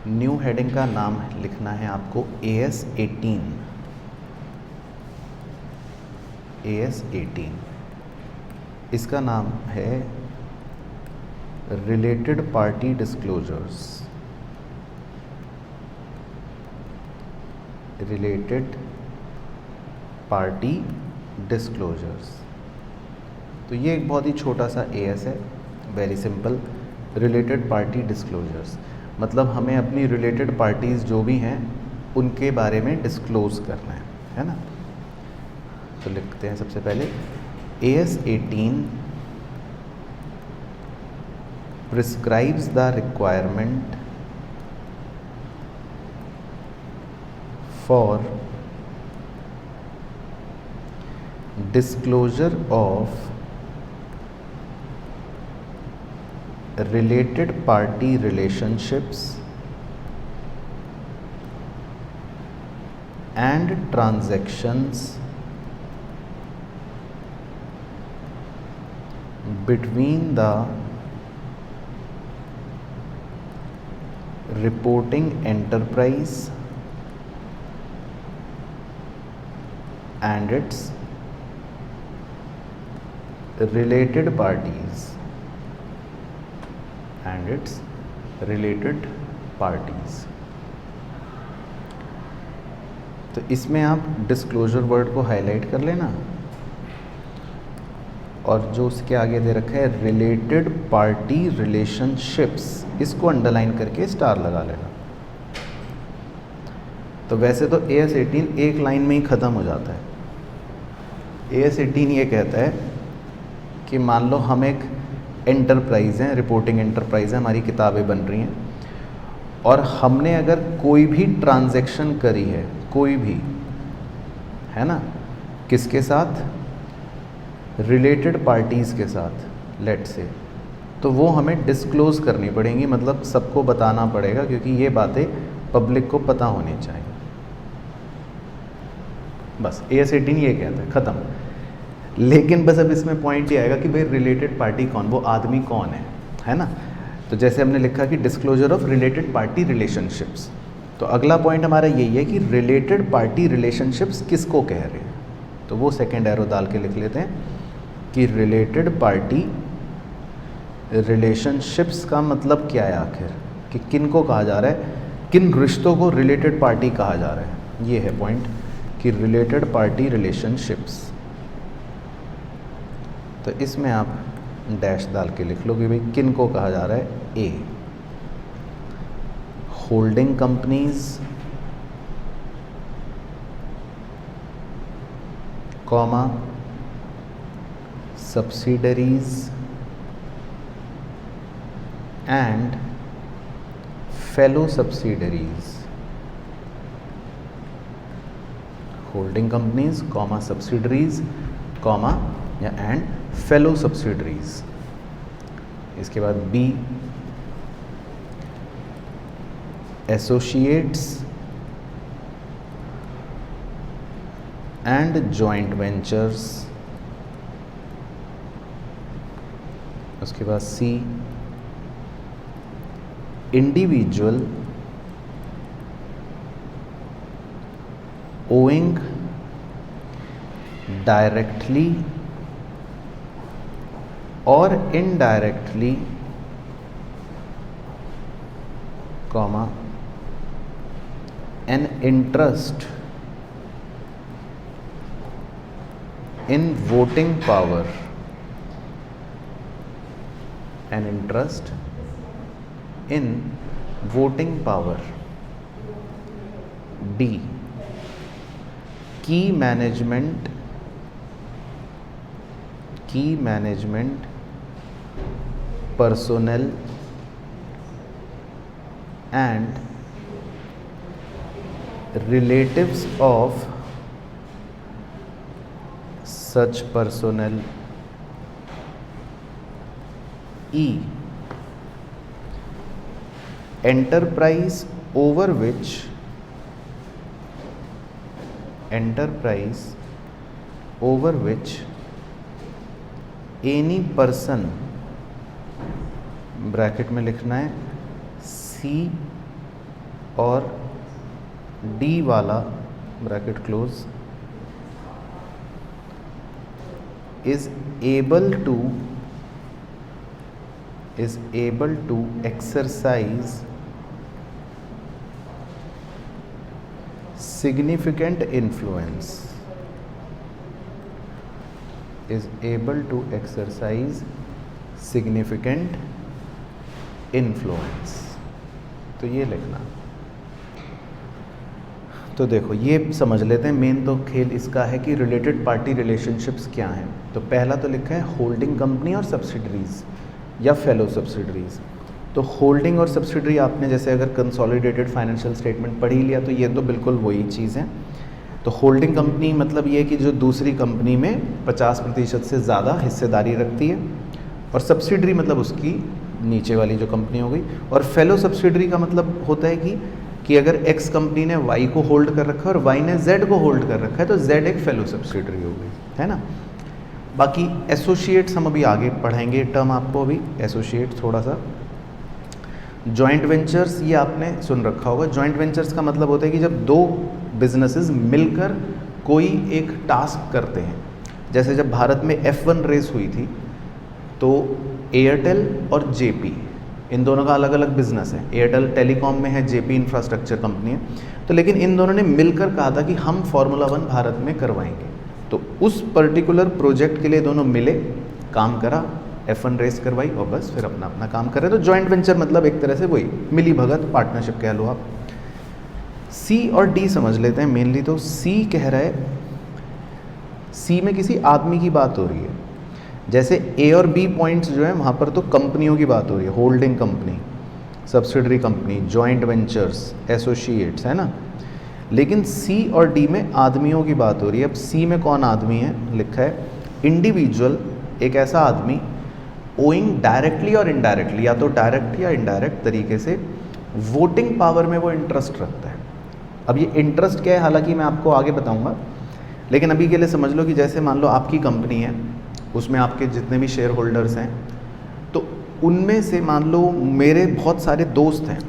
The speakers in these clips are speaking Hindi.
न्यू हेडिंग का नाम लिखना है आपको AS18। AS18 इसका नाम है related party disclosures. Related party disclosures. तो ये एक बहुत ही छोटा सा AS है, very simple. Related party disclosures मतलब हमें अपनी रिलेटेड पार्टीज़ जो भी हैं उनके बारे में डिस्क्लोज़ करना है ना। तो लिखते हैं सबसे पहले AS18 prescribes the requirement for disclosure of related party relationships and transactions between the reporting enterprise and its related parties तो इसमें आप डिस्क्लोजर वर्ड को हाईलाइट कर लेना और जो उसके आगे दे रखा है रिलेटेड पार्टी रिलेशनशिप्स इसको अंडरलाइन करके स्टार लगा लेना। तो वैसे तो AS18 एक लाइन में ही ख़त्म हो जाता है। AS18 ये कहता है कि मान लो हम एक एंटरप्राइज़ हैं, रिपोर्टिंग एंटरप्राइज़ है, हमारी किताबें बन रही हैं और हमने अगर कोई भी ट्रांजैक्शन करी है, कोई भी, है ना, किसके साथ, रिलेटेड पार्टीज़ के साथ लेट से, तो वो हमें डिस्क्लोज़ करनी पड़ेंगी, मतलब सबको बताना पड़ेगा क्योंकि ये बातें पब्लिक को पता होनी चाहिए। बस AS18 ये कहता है, ख़त्म। लेकिन बस अब इसमें पॉइंट ये आएगा कि भाई रिलेटेड पार्टी कौन, वो आदमी कौन है ना। तो जैसे हमने लिखा कि disclosure of related party relationships, तो अगला पॉइंट हमारा यही है कि रिलेटेड पार्टी रिलेशनशिप्स किसको कह रहे हैं। तो वो सेकेंड एरो डाल के लिख लेते हैं कि रिलेटेड पार्टी रिलेशनशिप्स का मतलब क्या है आखिर, कि किन को कहा जा रहा है, किन रिश्तों को रिलेटेड पार्टी कहा जा रहा है। ये है पॉइंट कि रिलेटेड पार्टी रिलेशनशिप्स। तो इसमें आप डैश डाल के लिख लो कि भाई किन को कहा जा रहा है। A holding companies, comma subsidiaries and fellow subsidiaries. Holding companies, comma subsidiaries, comma या एंड फेलो सब्सिडरीज। इसके बाद B associates and joint ventures. उसके बाद C इंडिविजुअल ओइंग डायरेक्टली और indirectly, comma an interest in voting power, an interest in voting power. D की management personnel and relatives of such personnel. E enterprise over which any person, bracket में लिखना है C और डी वाला bracket close is able to exercise significant influence, is able to exercise significant influence। तो ये लिखना। तो देखो ये समझ लेते हैं, मेन तो खेल इसका है कि रिलेटेड पार्टी रिलेशनशिप्स क्या हैं। तो पहला तो लिखा है होल्डिंग कंपनी और सब्सिडरीज या फेलो सब्सिडरीज। तो होल्डिंग और सब्सिडरी आपने जैसे अगर कंसोलिडेटेड फाइनेंशियल स्टेटमेंट पढ़ ही लिया तो ये तो बिल्कुल वही चीज़ है। तो होल्डिंग कंपनी मतलब ये कि जो दूसरी कंपनी में 50% से ज़्यादा हिस्सेदारी रखती है, और सब्सिडरी मतलब उसकी नीचे वाली जो कंपनी हो गई। और फेलो सब्सिडरी का मतलब होता है कि अगर एक्स कंपनी ने वाई को होल्ड कर रखा है और वाई ने जेड को होल्ड कर रखा है तो जेड एक फेलो सब्सिडरी हो गई, है ना। बाकी एसोसिएट्स हम अभी आगे पढ़ेंगे टर्म आपको, अभी एसोसिएट थोड़ा सा। जॉइंट वेंचर्स ये आपने सुन रखा होगा। जॉइंट वेंचर्स का मतलब होता है कि जब दो बिजनेसेस मिलकर कोई एक टास्क करते हैं। जैसे जब भारत में F1 रेस हुई थी तो एयरटेल और जेपी, इन दोनों का अलग अलग बिजनेस है। एयरटेल टेलीकॉम में है, जेपी इंफ्रास्ट्रक्चर कंपनी है। तो लेकिन इन दोनों ने मिलकर कहा था कि हम फार्मूला 1 भारत में करवाएंगे। तो उस पर्टिकुलर प्रोजेक्ट के लिए दोनों मिले, काम करा, F1 रेस करवाई और बस फिर अपना अपना काम कर रहे। तो जॉइंट वेंचर मतलब एक तरह से वही मिली भगत पार्टनरशिप कह लो आप। सी और डी समझ लेते हैं मेनली। तो सी कह रहा है, सी में किसी आदमी की बात हो रही है। जैसे ए और बी पॉइंट्स जो है वहाँ पर तो कंपनियों की बात हो रही है, holding company, subsidiary company, joint ventures, associates, है ना। लेकिन सी और डी में आदमियों की बात हो रही है। अब सी में कौन आदमी है, लिखा है इंडिविजुअल, एक ऐसा आदमी ओइंग डायरेक्टली और इनडायरेक्टली, या तो डायरेक्ट या इनडायरेक्ट तरीके से वोटिंग पावर में वो इंटरेस्ट रखता है। अब ये इंटरेस्ट क्या है हालांकि मैं आपको आगे बताऊंगा, लेकिन अभी के लिए समझ लो कि जैसे मान लो आपकी कंपनी है, उसमें आपके जितने भी शेयर होल्डर्स हैं, तो उनमें से मान लो मेरे बहुत सारे दोस्त हैं।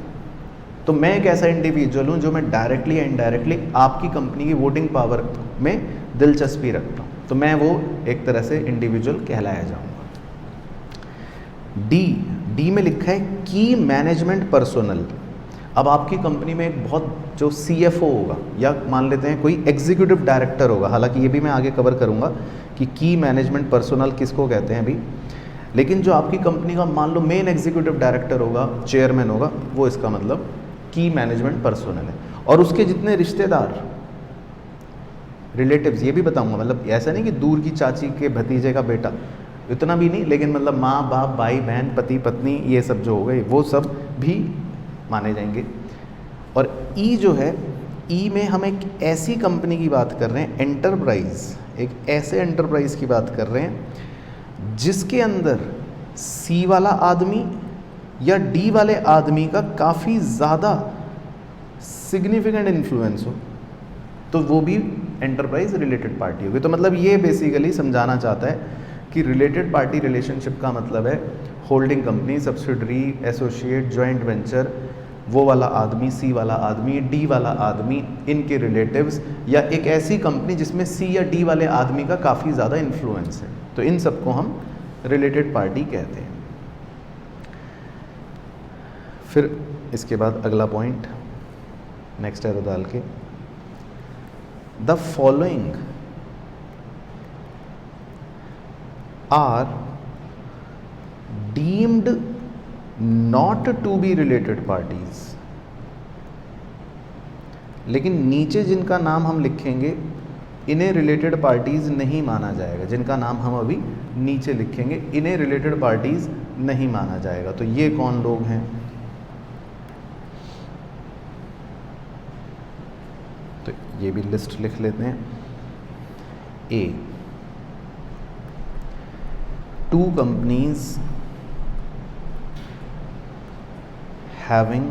तो मैं एक ऐसा इंडिविजुअल हूँ जो मैं डायरेक्टली या इनडायरेक्टली आपकी कंपनी की वोटिंग पावर में दिलचस्पी रखता हूँ, तो मैं वो एक तरह से इंडिविजुअल कहलाया जाऊँगा। डी में लिखा है की मैनेजमेंट पर्सोनल। अब आपकी कंपनी में एक बहुत जो CFO होगा, या मान लेते हैं कोई एग्जीक्यूटिव डायरेक्टर होगा, हालांकि ये भी मैं आगे कवर करूँगा कि की मैनेजमेंट पर्सोनल किसको कहते हैं अभी। लेकिन जो आपकी कंपनी का मान लो मेन एग्जीक्यूटिव डायरेक्टर होगा, चेयरमैन होगा, वो इसका मतलब की मैनेजमेंट पर्सोनल है। और उसके जितने रिश्तेदार, रिलेटिव्स, ये भी बताऊंगा, मतलब ऐसा नहीं कि दूर की चाची के भतीजे का बेटा, इतना भी नहीं, लेकिन मतलब माँ बाप, भाई बहन, पति पत्नी, ये सब जो हो गए वो सब भी माने जाएंगे। और ई जो है, ई में हम एक ऐसी कंपनी की बात कर रहे हैं, एंटरप्राइज, एक ऐसे एंटरप्राइज की बात कर रहे हैं जिसके अंदर सी वाला आदमी या डी वाले आदमी का काफ़ी ज़्यादा सिग्निफिकेंट इन्फ्लुएंस हो, तो वो भी एंटरप्राइज रिलेटेड पार्टी होगी। तो मतलब ये बेसिकली समझाना चाहता है कि रिलेटेड पार्टी रिलेशनशिप का मतलब है holding company, subsidiary, associate, joint venture, वो वाला आदमी, सी वाला आदमी, डी वाला आदमी, इनके रिलेटिव्स, या एक ऐसी कंपनी जिसमें सी या डी वाले आदमी का काफ़ी ज़्यादा इन्फ्लुएंस है। तो इन सबको हम रिलेटेड पार्टी कहते हैं। फिर इसके बाद अगला पॉइंट, नेक्स्ट एरो डाल के, the following are deemed not to be related parties. लेकिन नीचे जिनका नाम हम लिखेंगे इन्हें रिलेटेड पार्टीज नहीं माना जाएगा। जिनका नाम हम अभी नीचे लिखेंगे इन्हें रिलेटेड पार्टीज नहीं माना जाएगा। तो ये कौन लोग हैं, तो ये भी लिस्ट लिख लेते हैं। ए, 2 companies having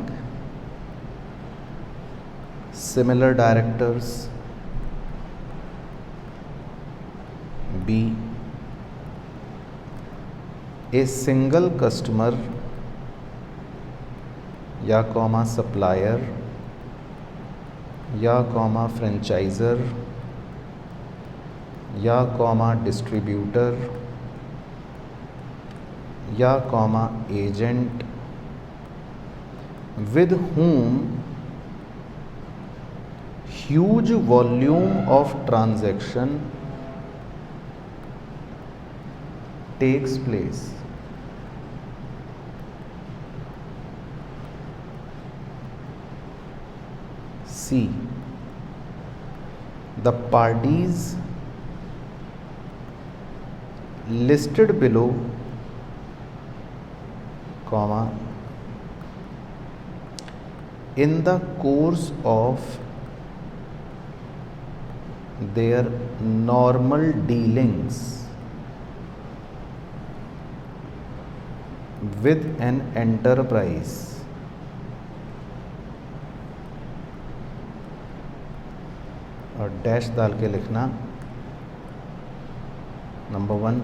similar directors. B, a single customer या कॉमा supplier या कॉमा फ्रेंचाइज़र या कॉमा डिस्ट्रीब्यूटर या comma agent with whom huge volume of transaction takes place. C. The parties listed below, comma, in the course of their normal dealings with an enterprise और डैश डाल के लिखना number 1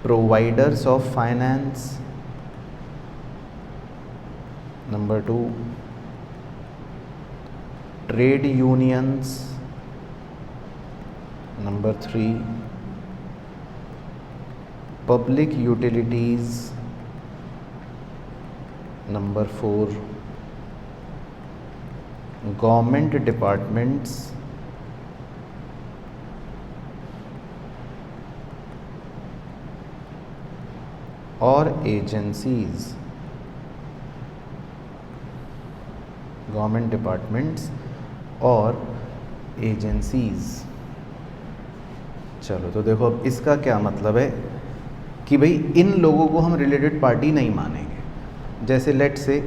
providers of finance, Number 2 trade unions, Number 3 public utilities, Number 4 government departments, और agencies, गवर्नमेंट डिपार्टमेंट्स और एजेंसीज। चलो तो देखो अब इसका क्या मतलब है कि भाई इन लोगों को हम रिलेटेड पार्टी नहीं मानेंगे। जैसे लेट से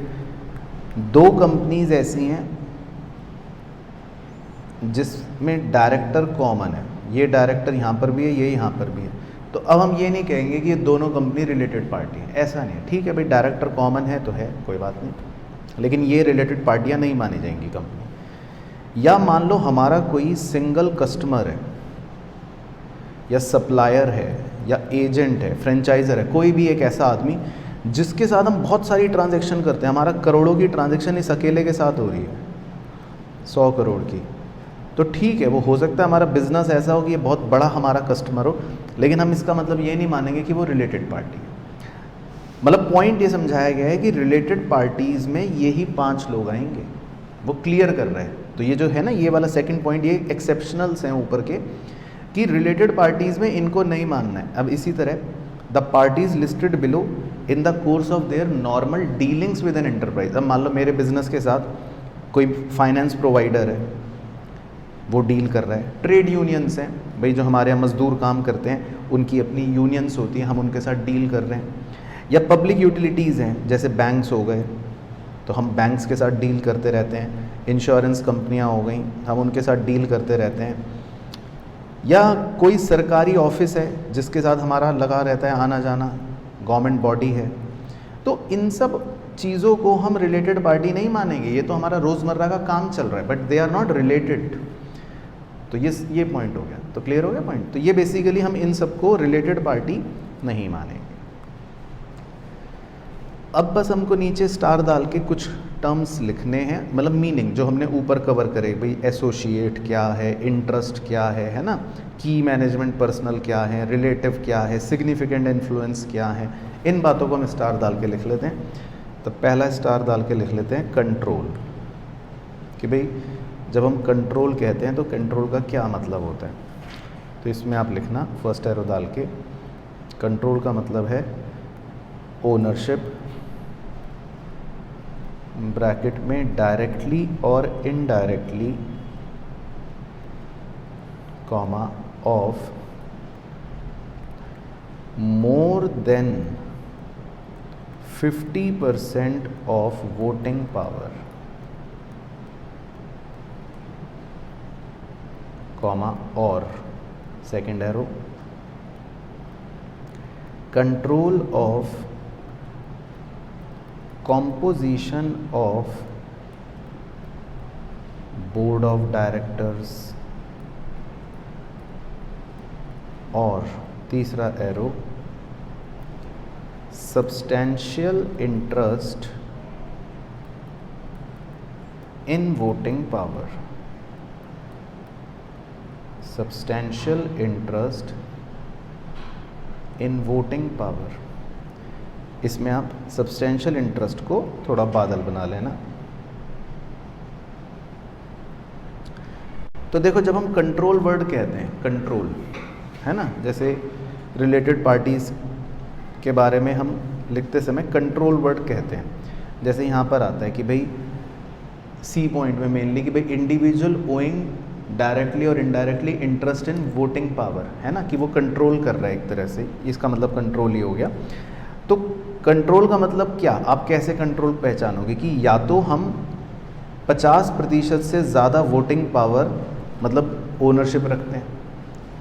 2 कंपनीज ऐसी हैं जिसमें डायरेक्टर कॉमन है, ये डायरेक्टर यहाँ पर भी है, ये यहाँ पर भी है, तो अब हम ये नहीं कहेंगे कि ये दोनों कंपनी रिलेटेड पार्टी है, ऐसा नहीं है। ठीक है भाई, डायरेक्टर कॉमन है तो है, कोई बात नहीं, लेकिन ये रिलेटेड पार्टियां नहीं मानी जाएंगी कंपनी। या मान लो हमारा कोई सिंगल कस्टमर है या सप्लायर है या एजेंट है, फ्रेंचाइजर है, कोई भी एक ऐसा आदमी जिसके साथ हम बहुत सारी ट्रांजैक्शन करते हैं, हमारा करोड़ों की ट्रांजैक्शन इस अकेले के साथ हो रही है, 100 करोड़ की, तो ठीक है, वो हो सकता है हमारा बिजनेस ऐसा हो कि ये बहुत बड़ा हमारा कस्टमर हो, लेकिन हम इसका मतलब ये नहीं मानेंगे कि वो रिलेटेड पार्टी है। मतलब पॉइंट ये समझाया गया है कि रिलेटेड पार्टीज़ में यही 5 लोग आएंगे, वो क्लियर कर रहे हैं। तो ये जो है ना, ये वाला सेकंड पॉइंट, ये एक्सेप्शनल्स हैं ऊपर के कि रिलेटेड पार्टीज़ में इनको नहीं मानना है। अब इसी तरह the parties listed below in the course of their normal dealings with an enterprise. अब मान लो मेरे बिजनेस के साथ कोई फाइनेंस प्रोवाइडर है, वो डील कर रहा है। ट्रेड यूनियंस हैं भाई, जो हमारे यहाँ मजदूर काम करते हैं उनकी अपनी यूनियंस होती हैं, हम उनके साथ डील कर रहे हैं। या पब्लिक यूटिलिटीज़ हैं, जैसे बैंक्स हो गए तो हम बैंक्स के साथ डील करते रहते हैं। इंश्योरेंस कंपनियां हो गई, हम उनके साथ डील करते रहते हैं। या कोई सरकारी ऑफिस है जिसके साथ हमारा लगा रहता है आना जाना, गवर्नमेंट बॉडी है, तो इन सब चीज़ों को हम रिलेटेड पार्टी नहीं मानेंगे। ये तो हमारा रोज़मर्रा का काम चल रहा है, but they are not related. तो ये पॉइंट हो गया, तो क्लियर हो गया पॉइंट। तो ये बेसिकली हम इन सबको रिलेटेड पार्टी नहीं मानेंगे। अब बस हमको नीचे स्टार डाल के कुछ टर्म्स लिखने हैं, मतलब मीनिंग जो हमने ऊपर कवर करे, भाई एसोसिएट क्या है, इंटरेस्ट क्या है ना, की मैनेजमेंट पर्सनल क्या है, रिलेटिव क्या है, सिग्निफिकेंट इन्फ्लुएंस क्या है, इन बातों को हम स्टार डाल के लिख लेते हैं। तो पहला स्टार डाल के लिख लेते हैं कंट्रोल, कि भाई जब हम कंट्रोल कहते हैं तो कंट्रोल का क्या मतलब होता है। तो इसमें आप लिखना फर्स्ट एरो डाल के, कंट्रोल का मतलब है ओनरशिप, ब्रैकेट में डायरेक्टली और indirectly, comma of more than 50% of voting power, comma और second arrow control of composition of board of directors, और तीसरा arrow substantial interest in voting power, substantial interest in voting power. इसमें आप सब्सटेंशियल इंटरेस्ट को थोड़ा बादल बना लेना। तो देखो, जब हम कंट्रोल वर्ड कहते हैं, कंट्रोल है ना, जैसे रिलेटेड पार्टीज़ के बारे में हम लिखते समय कंट्रोल वर्ड कहते हैं। जैसे यहाँ पर आता है कि भाई सी पॉइंट में मेनली कि भाई इंडिविजुअल ओइंग डायरेक्टली और indirectly interest in voting power, है ना, कि वो कंट्रोल कर रहा है एक तरह से, इसका मतलब कंट्रोल ही हो गया। तो कंट्रोल का मतलब क्या, आप कैसे कंट्रोल पहचानोगे कि या तो हम 50% से ज़्यादा वोटिंग पावर मतलब ओनरशिप रखते हैं,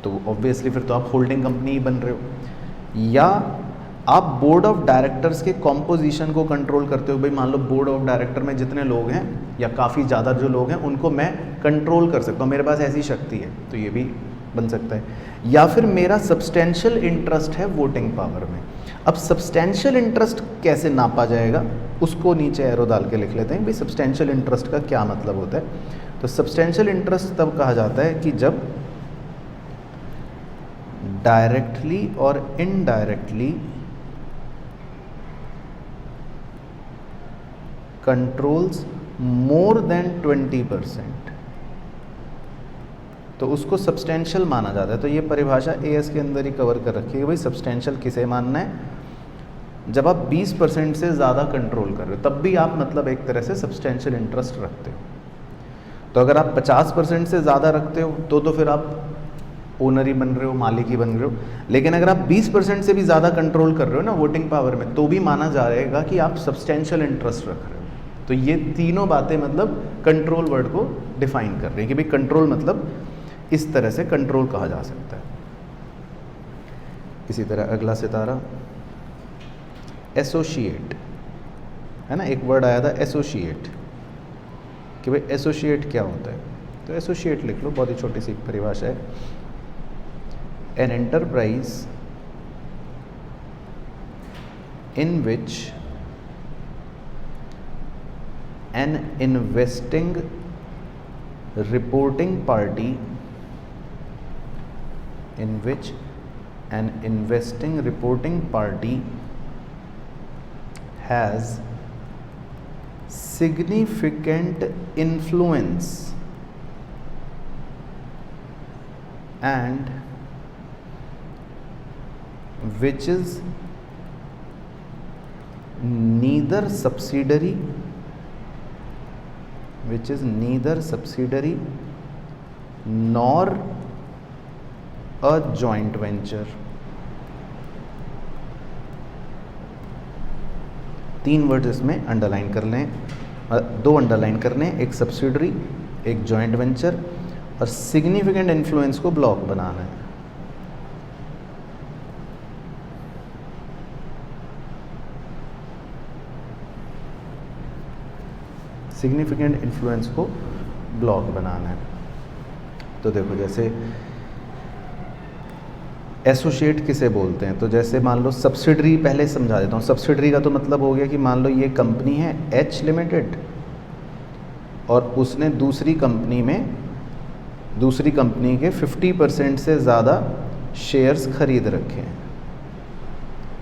तो ऑब्वियसली फिर तो आप होल्डिंग कंपनी ही बन रहे हो, या आप बोर्ड ऑफ डायरेक्टर्स के कॉम्पोजिशन को कंट्रोल करते हो। भाई मान लो बोर्ड ऑफ डायरेक्टर में जितने लोग हैं या काफ़ी ज़्यादा जो लोग हैं उनको मैं कंट्रोल कर सकता हूँ, मेरे पास ऐसी शक्ति है, तो ये भी बन सकता है। या फिर मेरा सब्सटेंशियल इंटरेस्ट है वोटिंग पावर में। अब सब्सटेंशियल इंटरेस्ट कैसे नापा जाएगा, उसको नीचे एरो डाल के लिख लेते हैं भाई सब्सटेंशियल इंटरेस्ट का क्या मतलब होता है। तो सब्सटेंशियल इंटरेस्ट तब कहा जाता है कि जब डायरेक्टली और इनडायरेक्टली कंट्रोल्स मोर देन 20%, तो उसको सब्सटेंशियल माना जाता है। तो ये परिभाषा एएस के अंदर ही कवर कर रखी है। भाई सब्सटेंशियल किसे मानना है, जब आप 20% से ज़्यादा कंट्रोल कर रहे हो तब भी आप मतलब एक तरह से सब्सटेंशियल इंटरेस्ट रखते हो। तो अगर आप 50% से ज़्यादा रखते हो तो फिर आप ओनर ही बन रहे हो, मालिक ही बन रहे हो। लेकिन अगर आप 20% से भी ज़्यादा कंट्रोल कर रहे हो ना वोटिंग पावर में, तो भी माना जाएगा कि आप सब्सटेंशियल इंटरेस्ट रख रहे हो। तो ये तीनों बातें मतलब कंट्रोल वर्ड को डिफाइन कर रही है कि भाई कंट्रोल मतलब इस तरह से कंट्रोल कहा जा सकता है। इसी तरह अगला सितारा एसोसिएट, है ना, एक वर्ड आया था एसोसिएट, कि भाई एसोसिएट क्या होता है। तो एसोसिएट लिख लो, बहुत ही छोटी सी परिभाषा है। An enterprise in which an investing reporting party in which an investing reporting party has significant influence and which is neither subsidiary nor a joint venture। 3 words इसमें अंडरलाइन कर लें, 2 अंडरलाइन करने, एक सब्सिडरी, एक जॉइंट वेंचर, और सिग्निफिकेंट इन्फ्लुएंस को ब्लॉक बनाना है। सिग्निफिकेंट इन्फ्लुएंस को ब्लॉक बनाना है। तो देखो, जैसे एसोसिएट किसे बोलते हैं, तो जैसे मान लो सब्सिडरी, पहले समझा देता हूँ। सब्सिडरी का तो मतलब हो गया कि मान लो ये कंपनी है एच लिमिटेड और उसने दूसरी कंपनी के 50% से ज़्यादा शेयर्स खरीद रखे हैं,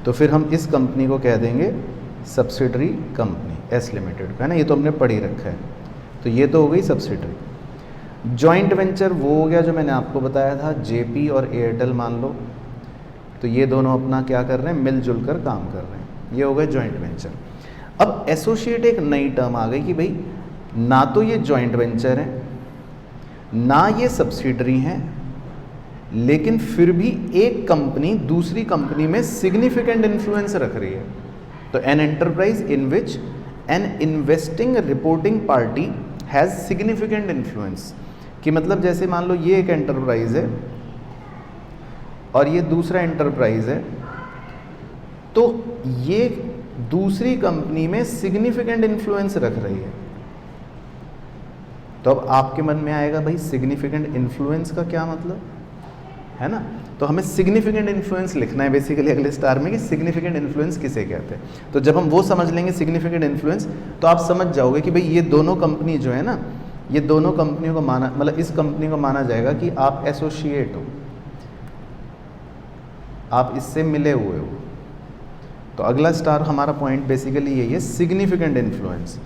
तो फिर हम इस कंपनी को कह देंगे सब्सिडरी कंपनी एस लिमिटेड का, है ना, ये तो हमने पढ़ ही रखा है। तो ये तो हो गई सब्सिडरी। जॉइंट वेंचर वो हो गया जो मैंने आपको बताया था, जेपी और एयरटेल मान लो, तो ये दोनों अपना क्या कर रहे हैं, मिलजुल कर काम कर रहे हैं, ये हो गए जॉइंट वेंचर। अब एसोसिएट एक नई टर्म आ गई कि भाई ना तो ये जॉइंट वेंचर है ना ये सब्सिडरी हैं, लेकिन फिर भी एक कंपनी दूसरी कंपनी में सिग्निफिकेंट इन्फ्लुएंस रख रही है। तो an enterprise in which N investing reporting party has significant influence, कि मतलब जैसे मान लो ये एक एंटरप्राइज है और ये दूसरा एंटरप्राइज है, तो ये दूसरी कंपनी में सिग्निफिकेंट इन्फ्लुएंस रख रही है। तो अब आपके मन में आएगा भाई सिग्निफिकेंट इन्फ्लुएंस का क्या मतलब है ना। तो हमें सिग्निफिकेंट इन्फ्लुएंस लिखना है बेसिकली अगले स्टार में कि सिग्निफिकेंट इन्फ्लुएंस किसे कहते हैं। तो जब हम वो समझ लेंगे सिग्निफिकेंट इन्फ्लुएंस, तो आप समझ जाओगे कि भाई ये दोनों कंपनी जो है ना, ये दोनों कंपनियों को माना, मतलब इस कंपनी को माना जाएगा कि आप एसोसिएट हो, आप इससे मिले हुए हो। तो अगला स्टार हमारा पॉइंट बेसिकली यही है, सिग्निफिकेंट इन्फ्लुएंस,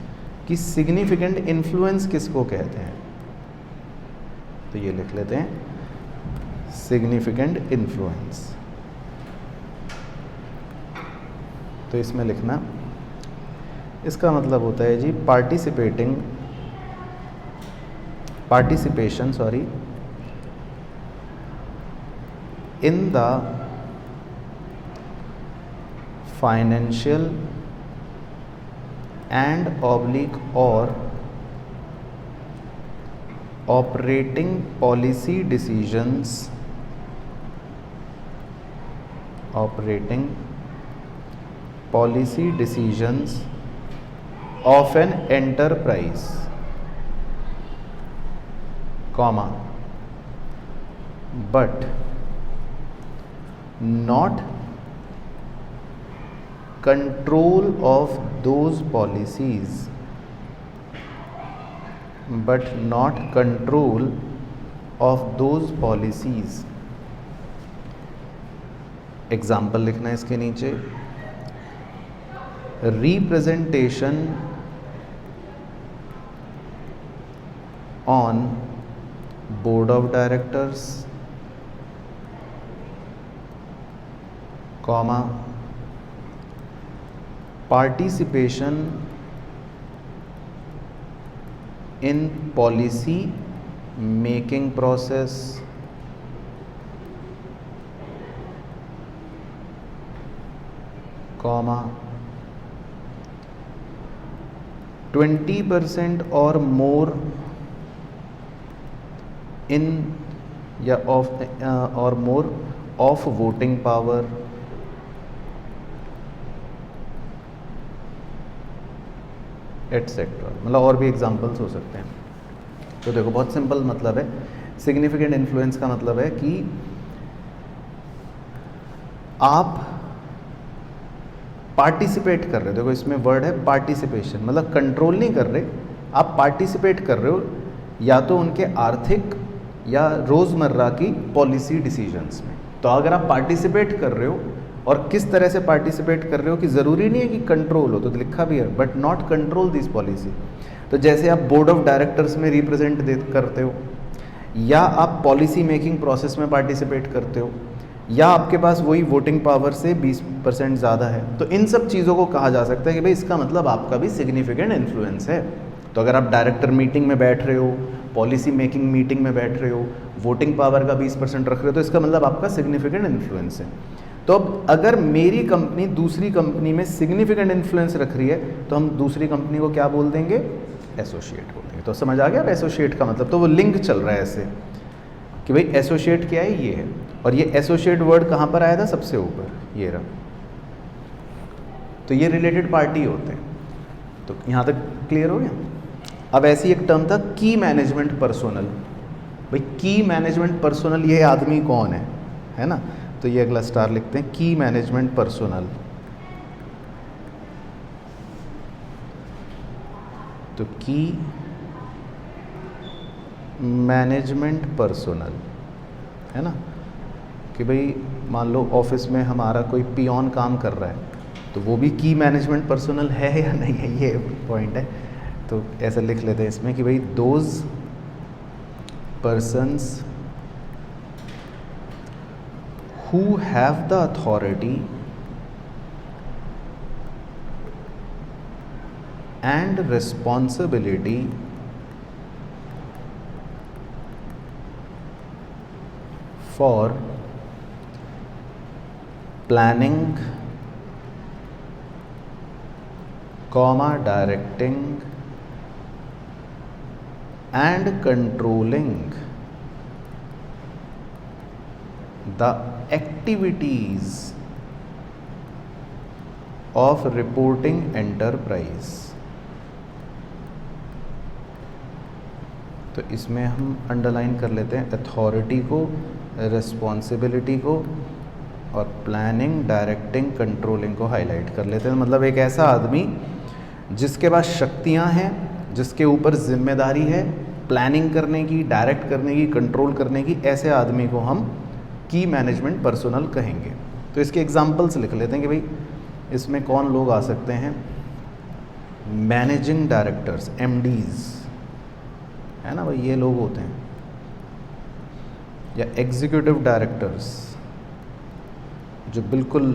कि सिग्निफिकेंट इन्फ्लुएंस किसको कहते हैं। तो ये लिख लेते हैं, सिग्निफिकेंट इन्फ्लुएंस। तो इसमें लिखना, इसका मतलब होता है जी participation in the financial and और operating policy decisions of an enterprise, comma, but not control of those policies, example लिखना है इसके नीचे, representation on board of directors, comma, participation in policy making process, comma, 20% और मोर इन या ऑफ वोटिंग पावर, एटसेट्रा। मतलब और भी एग्जांपल्स हो सकते हैं। तो देखो बहुत सिंपल मतलब है, सिग्निफिकेंट इन्फ्लुएंस का मतलब है कि आप पार्टिसिपेट कर रहे हो। देखो इसमें वर्ड है पार्टिसिपेशन, मतलब कंट्रोल नहीं कर रहे, आप पार्टिसिपेट कर रहे हो या तो उनके आर्थिक या रोज़मर्रा की पॉलिसी डिसीजंस में। तो अगर आप पार्टिसिपेट कर रहे हो और किस तरह से पार्टिसिपेट कर रहे हो कि ज़रूरी नहीं है कि कंट्रोल हो, तो लिखा भी है but not control this policy. तो जैसे आप बोर्ड ऑफ डायरेक्टर्स में रिप्रेजेंट करते हो, या आप पॉलिसी मेकिंग प्रोसेस में पार्टिसिपेट करते हो, या आपके पास वही वोटिंग पावर से 20% ज़्यादा है, तो इन सब चीज़ों को कहा जा सकता है कि भाई इसका मतलब आपका भी सिग्निफिकेंट इन्फ्लुएंस है। तो अगर आप डायरेक्टर मीटिंग में बैठ रहे हो, पॉलिसी मेकिंग मीटिंग में बैठ रहे हो, वोटिंग पावर का 20% रख रहे हो, तो इसका मतलब आपका सिग्निफिकेंट इन्फ्लुएंस है। तो अब अगर मेरी कंपनी दूसरी कंपनी में सिग्निफिकेंट इन्फ्लुएंस रख रही है, तो हम दूसरी कंपनी को क्या बोल देंगे, एसोसिएट बोल देंगे। तो समझ आ गया अब एसोसिएट का मतलब। तो वो लिंक चल रहा है ऐसे कि भाई एसोसिएट क्या है, ये है। और ये एसोसिएट वर्ड कहाँ पर आया था, सबसे ऊपर, ये रहा। तो ये रिलेटेड पार्टी होते हैं। तो यहाँ तक क्लियर हो गया। अब ऐसी एक टर्म था की मैनेजमेंट पर्सोनल। भाई की मैनेजमेंट पर्सोनल, ये आदमी कौन है ना। तो ये अगला स्टार लिखते हैं, की मैनेजमेंट पर्सोनल। तो की मैनेजमेंट पर्सोनल है ना, कि भाई मान लो ऑफिस में हमारा कोई पियोन काम कर रहा है, तो वो भी की मैनेजमेंट पर्सोनल है या नहीं है, ये पॉइंट है। तो ऐसा लिख लेते हैं इसमें कि भाई those persons who have the authority and responsibility for planning, directing and controlling the activities of reporting enterprise। तो इसमें हम अंडरलाइन कर लेते हैं अथॉरिटी को रिस्पॉन्सिबिलिटी को और प्लानिंग, डायरेक्टिंग, कंट्रोलिंग को हाईलाइट कर लेते हैं। मतलब एक ऐसा आदमी जिसके पास शक्तियां हैं, जिसके ऊपर जिम्मेदारी है प्लानिंग करने की, डायरेक्ट करने की, कंट्रोल करने की, ऐसे आदमी को हम की मैनेजमेंट पर्सनल कहेंगे। तो इसके एग्जांपल्स लिख लेते हैं कि भाई इसमें कौन लोग आ सकते हैं। मैनेजिंग डायरेक्टर्स, एमडीज, है ना भाई, ये लोग होते हैं। या एग्जीक्यूटिव डायरेक्टर्स जो बिल्कुल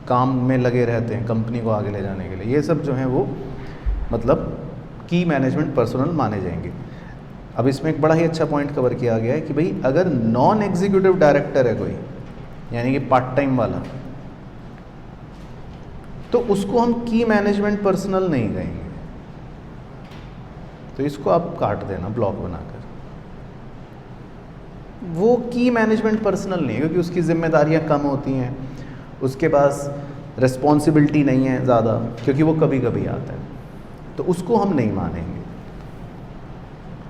काम में लगे रहते हैं कंपनी को आगे ले जाने के लिए, ये सब जो हैं वो मतलब की मैनेजमेंट पर्सनल माने जाएंगे। अब इसमें एक बड़ा ही अच्छा पॉइंट कवर किया गया है कि भाई अगर नॉन एग्जीक्यूटिव डायरेक्टर है कोई, यानी कि पार्ट टाइम वाला, तो उसको हम की मैनेजमेंट पर्सनल नहीं कहेंगे। तो इसको आप काट देना ब्लॉक बनाकर। वो की मैनेजमेंट पर्सनल नहीं है क्योंकि उसकी जिम्मेदारियां कम होती हैं, उसके पास रिस्पॉन्सिबिलिटी नहीं है ज़्यादा, क्योंकि वो कभी कभी आता है, तो उसको हम नहीं मानेंगे,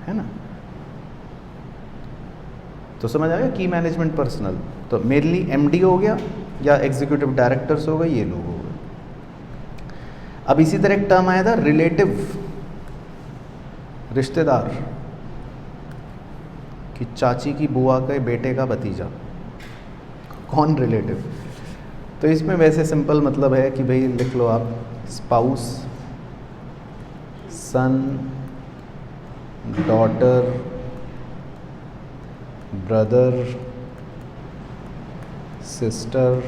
है ना। तो समझ आ गया की मैनेजमेंट पर्सनल। तो मेनली एमडी हो गया या एग्जीक्यूटिव डायरेक्टर्स हो गए, ये लोग हो गए। अब इसी तरह एक टर्म आया था रिलेटिव, रिश्तेदार, कि चाची की बुआ के बेटे का भतीजा, कौन रिलेटिव। तो इसमें वैसे सिंपल मतलब है कि भाई लिख लो आप spouse, son, daughter, brother, sister,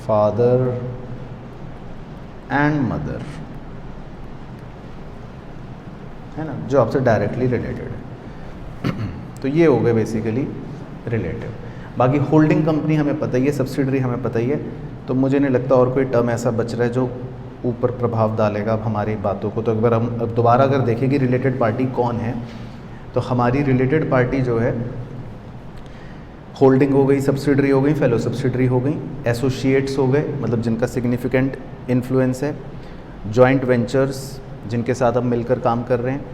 father and mother, है ना, जो आपसे डायरेक्टली रिलेटेड है। तो ये हो गए बेसिकली रिलेटिव। बाकी होल्डिंग कंपनी हमें पता ही है, सब्सिडरी हमें पता ही है, तो मुझे नहीं लगता और कोई टर्म ऐसा बच रहा है जो ऊपर प्रभाव डालेगा अब हमारी बातों को। तो एक बार हम दोबारा अगर देखें कि रिलेटेड पार्टी कौन है, तो हमारी रिलेटेड पार्टी जो है होल्डिंग हो गई, सब्सिडरी हो गई, फेलो सब्सिडरी हो गई, एसोसिएट्स हो गए मतलब जिनका सिग्निफिकेंट इन्फ्लुएंस है, जॉइंट वेंचर्स जिनके साथ हम मिलकर काम कर रहे हैं,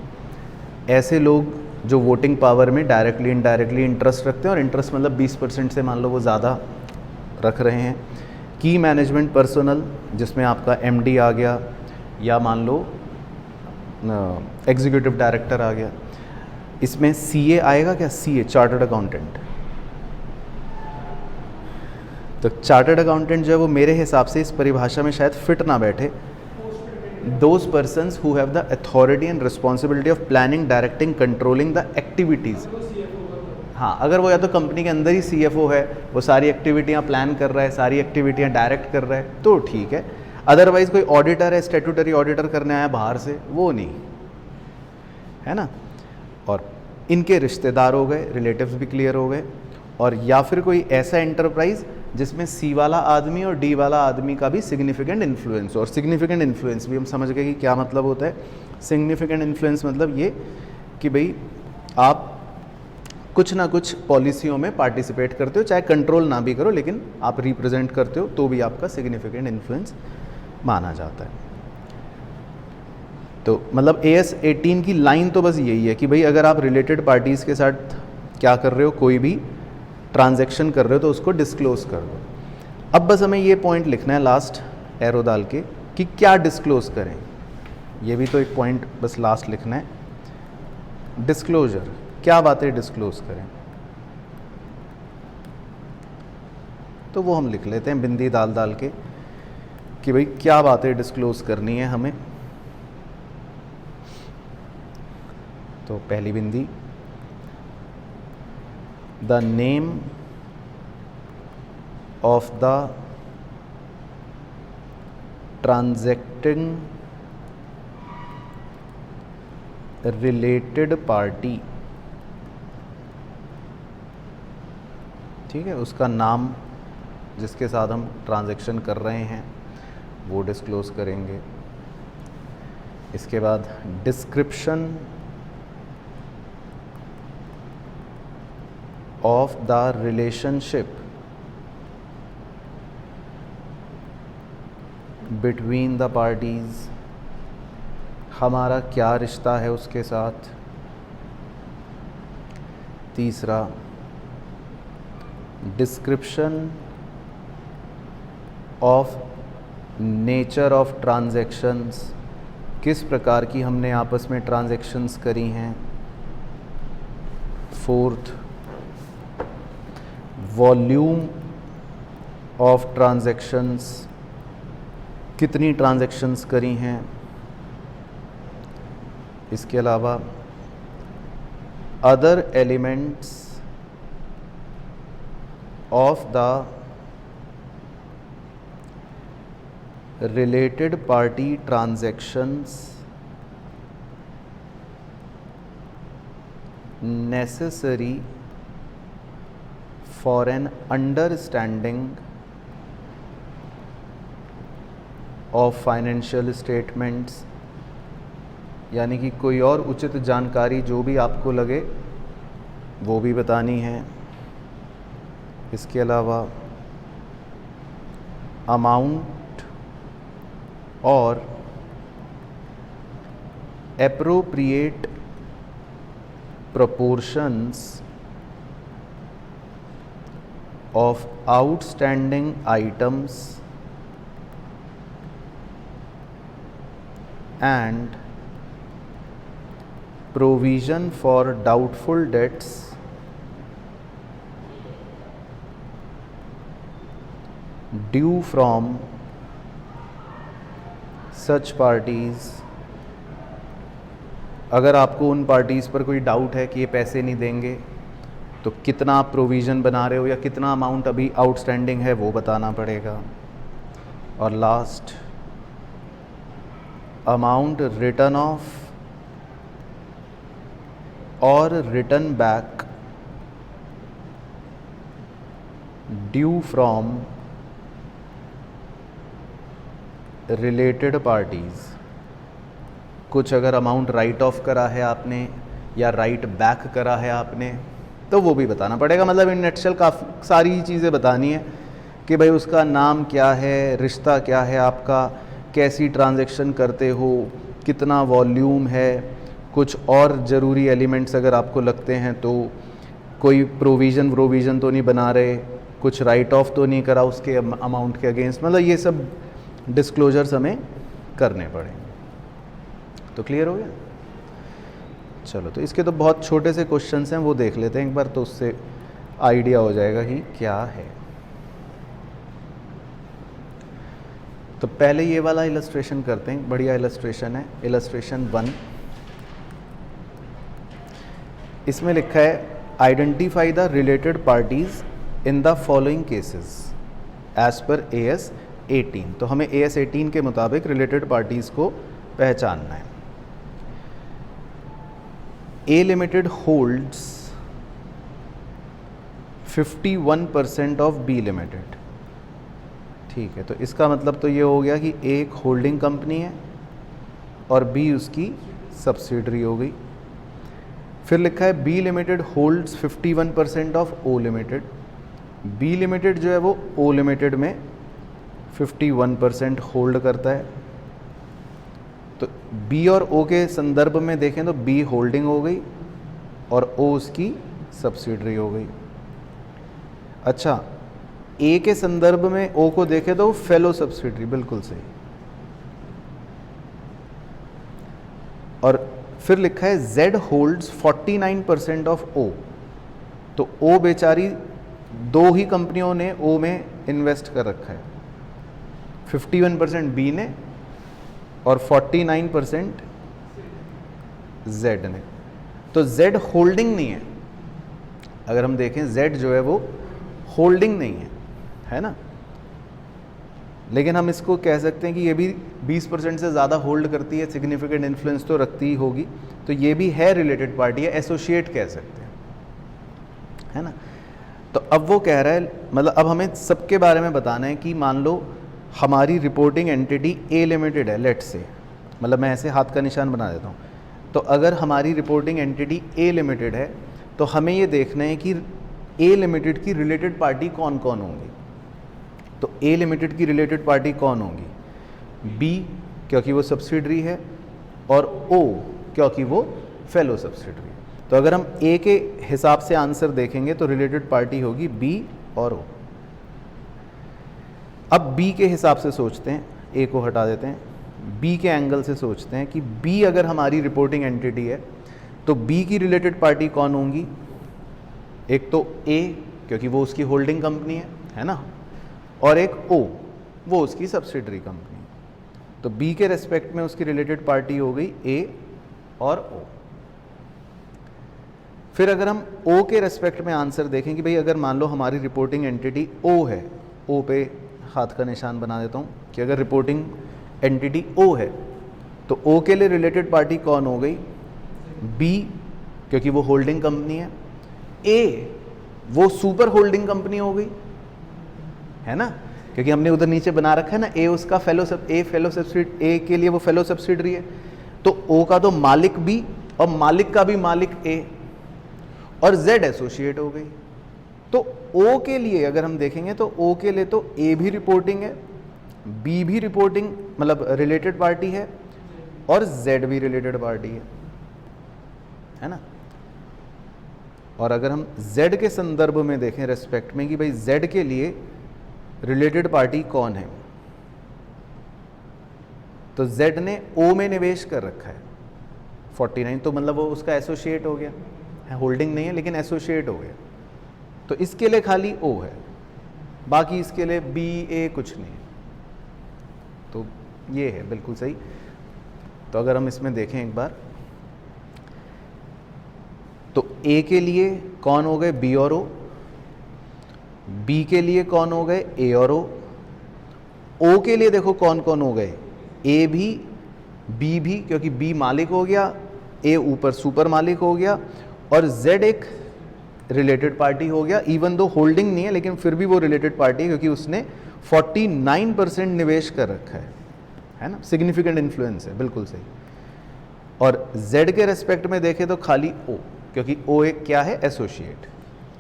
ऐसे लोग जो वोटिंग पावर में डायरेक्टली इनडायरेक्टली इंटरेस्ट रखते हैं, और इंटरेस्ट मतलब 20% से मान लो वो ज़्यादा रख रहे हैं। की मैनेजमेंट पर्सनल जिसमें आपका एमडी आ गया, या मान लो एग्जीक्यूटिव डायरेक्टर आ गया। इसमें सीए आएगा क्या, सीए चार्टर्ड अकाउंटेंट। तो चार्टर्ड अकाउंटेंट जो है वो मेरे हिसाब से इस परिभाषा में शायद फिट ना बैठे। Those persons who have the authority and responsibility of planning, directing, controlling the activities. हाँ, अगर वो या तो कंपनी के अंदर ही सीएफओ है, वो सारी एक्टिविटियाँ प्लान कर रहा है, सारी एक्टिविटियाँ डायरेक्ट कर रहा है, तो ठीक है। अदरवाइज़ कोई ऑडिटर है, स्टैट्यूटरी ऑडिटर करने आया बाहर से, वो नहीं, है ना। और इनके रिश्तेदार हो गए, रिलेटिव्स भी क्लियर हो गए। और या फिर कोई ऐसा एंटरप्राइज जिसमें सी वाला आदमी और डी वाला आदमी का भी सिग्निफिकेंट इन्फ्लुएंस हो। और सिग्निफिकेंट इन्फ्लुएंस भी हम समझ गए कि क्या मतलब होता है। सिग्निफिकेंट इन्फ्लुएंस मतलब ये कि भाई आप कुछ ना कुछ पॉलिसियों में पार्टिसिपेट करते हो, चाहे कंट्रोल ना भी करो, लेकिन आप रिप्रेजेंट करते हो, तो भी आपका सिग्निफिकेंट इन्फ्लुएंस माना जाता है। तो मतलब AS 18 की लाइन तो बस यही है कि भाई अगर आप रिलेटेड पार्टीज़ के साथ क्या कर रहे हो, कोई भी ट्रांजैक्शन कर रहे हो, तो उसको डिस्क्लोज कर दो। अब बस हमें ये पॉइंट लिखना है लास्ट एरो डाल के कि क्या डिस्क्लोज करें। ये भी तो एक पॉइंट बस लास्ट लिखना है। डिस्क्लोजर, क्या बातें डिस्क्लोज करें, तो वो हम लिख लेते हैं बिंदी डाल डाल के कि भाई क्या बातें डिस्क्लोज करनी है हमें। तो पहली बिंदी, the name of the transacting related party, ठीक है, उसका नाम जिसके साथ हम ट्रांजैक्शन कर रहे हैं वो डिस्क्लोज करेंगे। इसके बाद description of the relationship between the parties, हमारा क्या रिश्ता है उसके साथ। तीसरा, description of nature of transactions, किस प्रकार की हमने आपस में ट्रांजैक्शंस करी हैं। फोर्थ, वॉल्यूम ऑफ ट्रांजैक्शंस, कितनी ट्रांजैक्शंस करी हैं। इसके अलावा other elements of the related party transactions necessary for an understanding of financial statements, यानी कि कोई और उचित जानकारी जो भी आपको लगे वो भी बतानी है। इसके अलावा अमाउंट और appropriate proportions of outstanding items and provision for doubtful debts due from such parties। अगर आपको उन पार्टीज़ पर कोई डाउट है कि ये पैसे नहीं देंगे तो कितना आप प्रोविज़न बना रहे हो या कितना अमाउंट अभी आउटस्टैंडिंग है वो बताना पड़ेगा। और लास्ट, अमाउंट रिटर्न ऑफ और return back due from related parties. कुछ अगर अमाउंट राइट ऑफ करा है आपने या राइट बैक करा है आपने तो वो भी बताना पड़ेगा। मतलब इन नटशल काफ़ी सारी चीज़ें बतानी है कि भाई उसका नाम क्या है, रिश्ता क्या है आपका, कैसी ट्रांजैक्शन करते हो, कितना वॉल्यूम है, कुछ और ज़रूरी एलिमेंट्स अगर आपको लगते हैं तो कोई प्रोविज़न तो नहीं बना रहे, कुछ राइट ऑफ तो नहीं करा उसके अमाउंट के अगेंस्ट। मतलब ये सब डिस्क्लोजर्स हमें करने पड़ेंगे। तो क्लियर हो गया? चलो, तो इसके तो बहुत छोटे से क्वेश्चंस हैं, वो देख लेते हैं एक बार, तो उससे आइडिया हो जाएगा कि क्या है। तो पहले ये वाला इलस्ट्रेशन करते हैं, बढ़िया इलस्ट्रेशन है, इलस्ट्रेशन 1। इसमें लिखा है identify the related parties in the following cases as per AS 18। तो हमें AS 18 के मुताबिक रिलेटेड पार्टीज को पहचानना है। A Limited holds 51% of B Limited। ठीक है, तो इसका मतलब तो ये हो गया कि A एक होल्डिंग कंपनी है और B उसकी सब्सिडरी हो गई। फिर लिखा है B Limited holds 51% of O Limited। B Limited जो है वो O Limited में 51% होल्ड करता है। तो B और O के संदर्भ में देखें तो B होल्डिंग हो गई और O उसकी सब्सिडरी हो गई। अच्छा, A के संदर्भ में O को देखें तो फेलो सब्सिडरी, बिल्कुल सही। और फिर लिखा है Z होल्ड्स 49% ऑफ O। तो O बेचारी दो ही कंपनियों ने O में इन्वेस्ट कर रखा है, 51% B ने और 49% Z ने। तो Z होल्डिंग नहीं है। अगर हम देखें Z जो है वो होल्डिंग नहीं है ना। लेकिन हम इसको कह सकते हैं कि ये भी 20% से ज़्यादा होल्ड करती है, सिग्निफिकेंट इन्फ्लुएंस तो रखती ही होगी। तो ये भी है रिलेटेड पार्टी, है, एसोसिएट कह सकते हैं, है ना। तो अब वो कह रहा है, मतलब अब हमें सबके बारे में बताना है कि मान लो हमारी रिपोर्टिंग एंटिटी A लिमिटेड है, लेट से, मतलब मैं ऐसे हाथ का निशान बना देता हूँ। तो अगर हमारी रिपोर्टिंग एंटिटी A लिमिटेड है तो हमें ये देखना है कि A लिमिटेड की रिलेटेड पार्टी कौन कौन होंगी। तो A लिमिटेड की रिलेटेड पार्टी कौन होंगी? B क्योंकि वो सब्सिडरी है और O क्योंकि वो फेलो सब्सिडरी है। तो अगर हम ए के हिसाब से आंसर देखेंगे तो रिलेटेड पार्टी होगी बी और ओ। अब बी के हिसाब से सोचते हैं, ए को हटा देते हैं, बी के एंगल से सोचते हैं कि बी अगर हमारी रिपोर्टिंग एंटिटी है तो बी की रिलेटेड पार्टी कौन होंगी? एक तो ए, क्योंकि वो उसकी होल्डिंग कंपनी है ना, और एक ओ, वो उसकी सब्सिडरी कंपनी है। तो बी के रेस्पेक्ट में उसकी रिलेटेड पार्टी हो गई ए और ओ। फिर अगर हम ओ के रेस्पेक्ट में आंसर देखें कि भाई अगर मान लो हमारी रिपोर्टिंग एंटिटी ओ है, ओ पे हाथ का निशान बना देता हूँ कि अगर रिपोर्टिंग एंटिटी ओ है तो ओ के लिए रिलेटेड पार्टी कौन हो गई? बी, क्योंकि वो होल्डिंग कंपनी है। ए, वो सुपर होल्डिंग कंपनी हो गई, है ना, क्योंकि हमने उधर नीचे बना रखा है ना, ए उसका फेलो सब्सिडी, ए के लिए वो फेलो सब्सिडरी है। तो ओ का तो मालिक बी और मालिक का भी मालिक ए, और जेड एसोसिएट हो गई। तो ओ के लिए अगर हम देखेंगे तो ओ के लिए तो ए भी रिपोर्टिंग है, बी भी रिपोर्टिंग मतलब रिलेटेड पार्टी है, और जेड भी रिलेटेड पार्टी है ना। और अगर हम जेड के संदर्भ में देखें रेस्पेक्ट में कि भाई जेड के लिए रिलेटेड पार्टी कौन है, तो जेड ने ओ में निवेश कर रखा है 49, तो मतलब वो उसका एसोसिएट हो गया है, होल्डिंग नहीं है लेकिन एसोसिएट हो गया। तो इसके लिए खाली ओ है, बाकी इसके लिए बी ए कुछ नहीं है। तो ये है बिल्कुल सही। तो अगर हम इसमें देखें एक बार, तो ए के लिए कौन हो गए? बी और ओ। बी के लिए कौन हो गए? ए और ओ के लिए देखो कौन कौन हो गए? ए भी, बी भी, क्योंकि बी मालिक हो गया, ए ऊपर सुपर मालिक हो गया, और जेड एक रिलेटेड पार्टी हो गया। इवन दो होल्डिंग नहीं है लेकिन फिर भी वो रिलेटेड पार्टी है क्योंकि उसने 49% निवेश कर रखा है ना, सिग्निफिकेंट इन्फ्लुएंस है, बिल्कुल सही। और जेड के रेस्पेक्ट में देखें तो खाली ओ, क्योंकि ओ एक क्या है? एसोसिएट,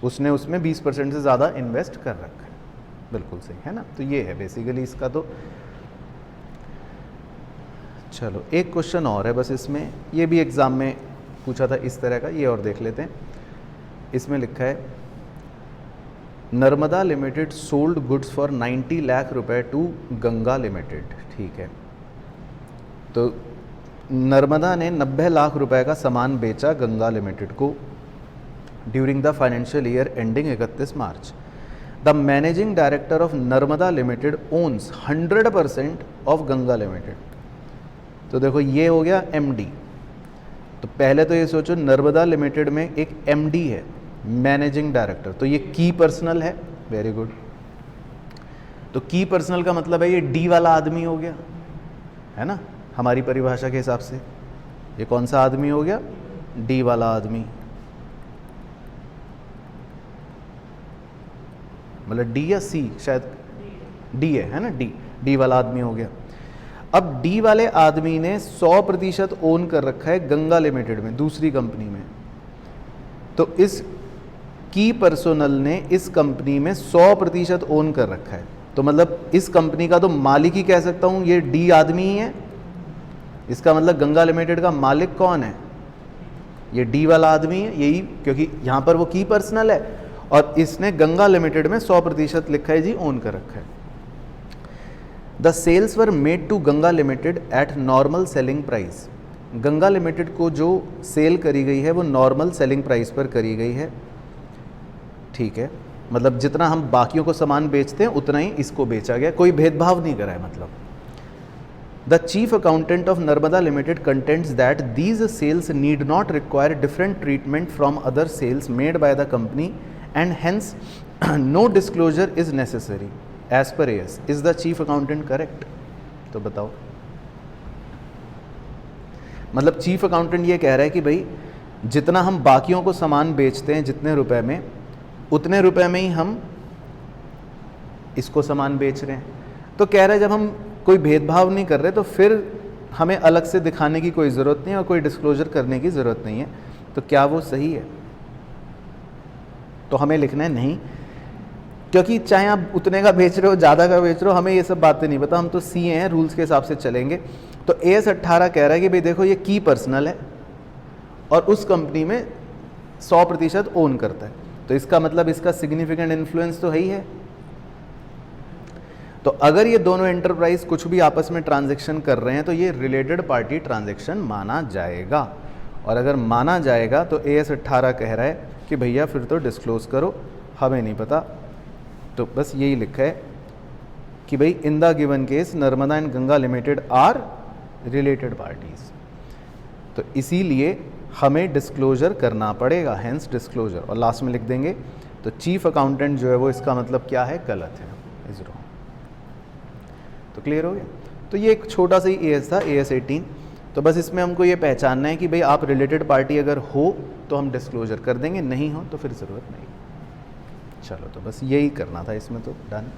उसने उसमें 20% से ज़्यादा इन्वेस्ट कर रखा है, बिल्कुल सही है ना। तो ये है बेसिकली इसका। तो चलो एक क्वेश्चन और है बस इसमें, ये भी एग्ज़ाम में पूछा था इस तरह का, ये और देख लेते हैं। इसमें लिखा है Narmada limited sold goods for 90 lakh रुपए टू गंगा लिमिटेड। ठीक है, तो नर्मदा ने 90 लाख रुपए का सामान बेचा गंगा लिमिटेड को during the financial year ending 31 March. The managing director of Narmada limited owns 100% of Ganga limited. तो देखो ये हो गया एमडी। तो पहले तो ये सोचो नर्मदा लिमिटेड में एक एमडी है, मैनेजिंग डायरेक्टर, तो ये की पर्सनल है। Very good. तो की पर्सनल का मतलब है ये डी वाला आदमी हो गया, है ना, हमारी परिभाषा के हिसाब से। ये कौन सा आदमी हो गया? डी वाला आदमी, मतलब डी या सी, शायद डी है ना, डी वाला आदमी हो गया। अब डी वाले आदमी ने 100% ओन कर रखा है गंगा लिमिटेड में, दूसरी कंपनी में। तो इस की पर्सनल ने इस कंपनी में 100% ओन कर रखा है। तो मतलब इस कंपनी का तो मालिक ही कह सकता हूं ये डी आदमी ही है। इसका मतलब गंगा लिमिटेड का मालिक कौन है? ये डी वाला आदमी है, यही, क्योंकि यहां पर वो की पर्सनल है और इसने गंगा लिमिटेड में 100% लिखा है जी, ओन कर रखा है। The sales were made to Ganga limited at normal selling price. Ganga limited को जो सेल करी गई है वो नॉर्मल सेलिंग प्राइस पर करी गई है। ठीक है, मतलब जितना हम बाकियों को सामान बेचते हैं उतना ही इसको बेचा गया, कोई भेदभाव नहीं करा है। मतलब the chief accountant of Narmada limited contents that these sales need not require different treatment from other sales made by the company and hence no disclosure is necessary as per S. Is the chief accountant correct? तो बताओ। मतलब चीफ अकाउंटेंट ये कह रहा है कि भाई जितना हम बाकियों को सामान बेचते हैं जितने रुपए में, उतने रुपए में ही हम इसको सामान बेच रहे हैं। तो कह रहा है जब हम कोई भेदभाव नहीं कर रहे तो फिर हमें अलग से दिखाने की कोई ज़रूरत नहीं है और कोई डिस्क्लोजर करने की ज़रूरत नहीं है। तो क्या वो सही है? तो हमें लिखना है नहीं, क्योंकि चाहे आप उतने का बेच रहे हो, ज़्यादा का बेच रहे हो, हमें ये सब बातें नहीं पता, हम तो सी हैं, रूल्स के हिसाब से चलेंगे। तो AS 18 कह रहा है कि भाई देखो ये की पर्सनल है और उस कंपनी में 100% ओन करता है, तो इसका मतलब इसका सिग्निफिकेंट इन्फ्लुएंस तो है ही है। तो अगर ये दोनों एंटरप्राइज कुछ भी आपस में ट्रांजैक्शन कर रहे हैं तो ये रिलेटेड पार्टी ट्रांजैक्शन माना जाएगा, और अगर माना जाएगा तो AS 18 कह रहा है कि भैया फिर तो डिस्क्लोज करो, हमें नहीं पता। तो बस यही लिखा है कि भाई in the given case Narmada and Ganga limited are related parties, तो इसीलिए हमें डिस्क्लोजर करना पड़ेगा, हेंस डिस्क्लोजर। और लास्ट में लिख देंगे तो चीफ अकाउंटेंट जो है वो इसका मतलब क्या है, गलत है, इज रॉन्ग। तो क्लियर हो गया। तो ये एक छोटा सा ही AS था, AS 18। तो बस इसमें हमको ये पहचानना है कि भाई आप रिलेटेड पार्टी अगर हो तो हम डिस्क्लोजर कर देंगे, नहीं हो तो फिर ज़रूरत नहीं। चलो, तो बस यही करना था इसमें, तो डन।